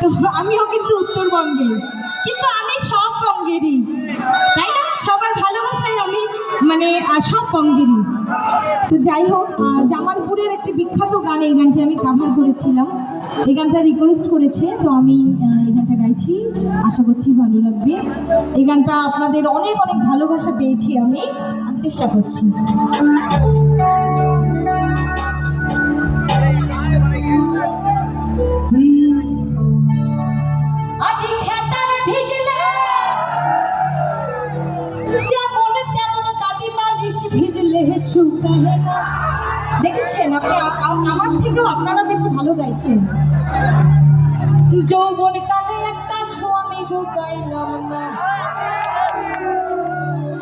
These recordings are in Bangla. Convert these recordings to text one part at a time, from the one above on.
তো আমিও কিন্তু উত্তরবঙ্গের, কিন্তু আমি সব বঙ্গেরই, তাই না? সবার ভালোবাসায় আমি মানে সব বঙ্গেরই। তো যাই হোক, জামালপুরের একটি বিখ্যাত গান, এই গানটি আমি কাভার করেছিলাম, এই গানটা রিকোয়েস্ট করেছে, তো আমি এই গানটা গাইছি, আশা করছি ভালো লাগবে। এই গানটা আপনাদের অনেক অনেক ভালোবাসা পেয়েছি, আমি চেষ্টা করছি। আজি খেতার ভিজলে যেমন তেমন দাদি বালিশ ভিজলে শুকায় না। দেখেছেন আপনি, আমার থেকেও আপনারা বেশি ভালো গাইছেন। যৌবন কালে একটা স্বামী গো পাইলাম না।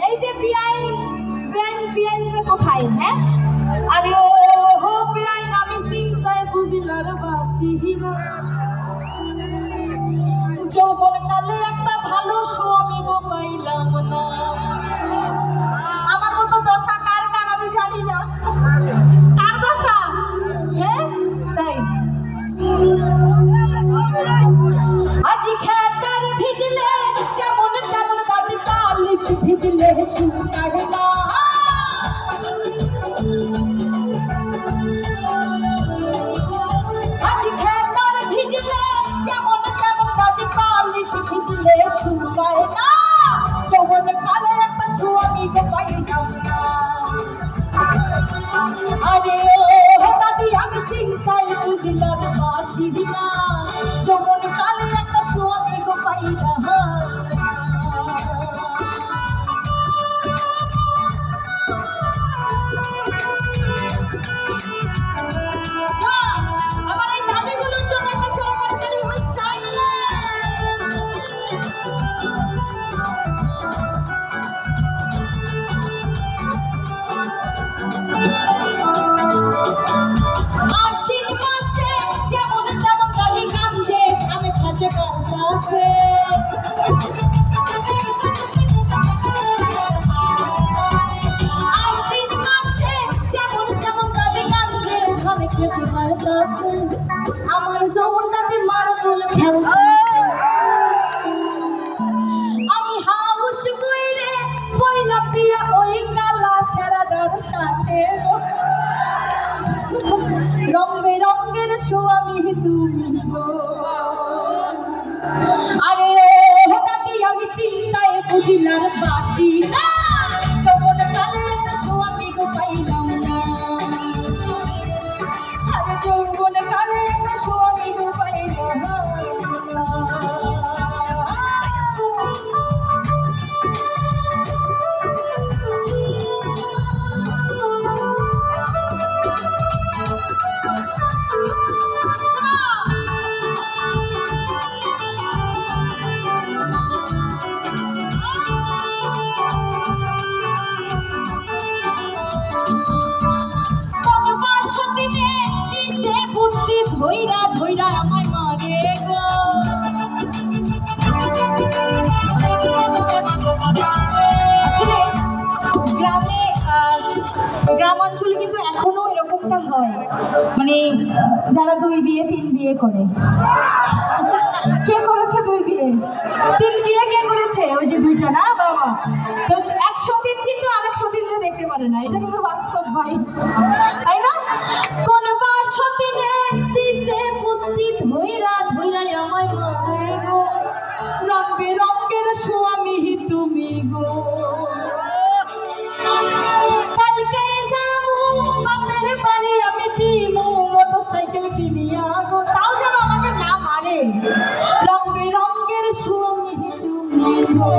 এই যে বিআইন বিআইন বিআইন কোথায়? হ্যাঁ, আরে ও হো বিআইন, আমি চিন্তায় বুঝিলার বাঁচি না। যৌবন কালে একটা ভালো স্বামী গো পাইলাম না। আমার মতো দশা কার কার আমি জানি না, কার দশা? হ্যাঁ তাই। আজি খেতার ভিজলে যেমন তেমন দাদি বালিশ ভিজলে শুকায় না। আজি খেতার ভিজলে যেমন তেমন দাদি বালিশ ভিজলে শুকায় না। যৌবন কালে একটা স্বামী গো পাইলাম না। আরে ও দাদি, আমি চিন্তায় বুঝিলাম বাঁচি না। যৌবন কালে একটা স্বামী গো পাইলাম না। আমার এই দাদিগুলোর জন্য একটা জোর করে তালি হইছাই। আশ্বিন মাসে যেমন তেমন দাদি কামছে, আমি খাতে কাছে। আশ্বিন মাসে যেমন তেমন দাদি কামছে, আমি খেতে কাছে। আমার যৌবন দাদি মার্বল খেলছে। আমি হাউস বইরে বইলা পিয়া ওই কালা সেরাদার সাথে। রং বেরঙ্গের স্বামী তুমি গো। আরে ও দাদি, আমি চিন্তায় বুঝিলার বাঁচি না। যৌবন কালে একটা স্বামী গো পাইলাম না। আরে যৌবন কালে একটা স্বামী গো পাইলাম না। ধইরা ধইরা আমায় মারে গো। আসলে গ্রামে গ্রামাঞ্চলে কিন্তু এখনো এরকমটা হয়, মানে যারা 2 বিয়ে 3 বিয়ে করে। কে করেছে 2 বিয়ে 3 বিয়ে? কে করেছে? ওই যে 2টা না বাবা। তো 100 দিন কিন্তু আরেকশো দিনটা দেখতে পারে না, এটা কিন্তু বাস্তব ভাই, তাই না? কোন বাসো দিনে দিছে বুদ্ধি ধইরা ধইরা আমায় মারে গো। রং বেরঙ্গের স্বামী তুমি গো। কালকে যাবো বাপের বাড়ি, আমি দিমু মোটরসাইকেল কিনিয়া গো। তাও যেন আমাকে না মারে। রং বেরঙ্গের স্বামী তুমি গো।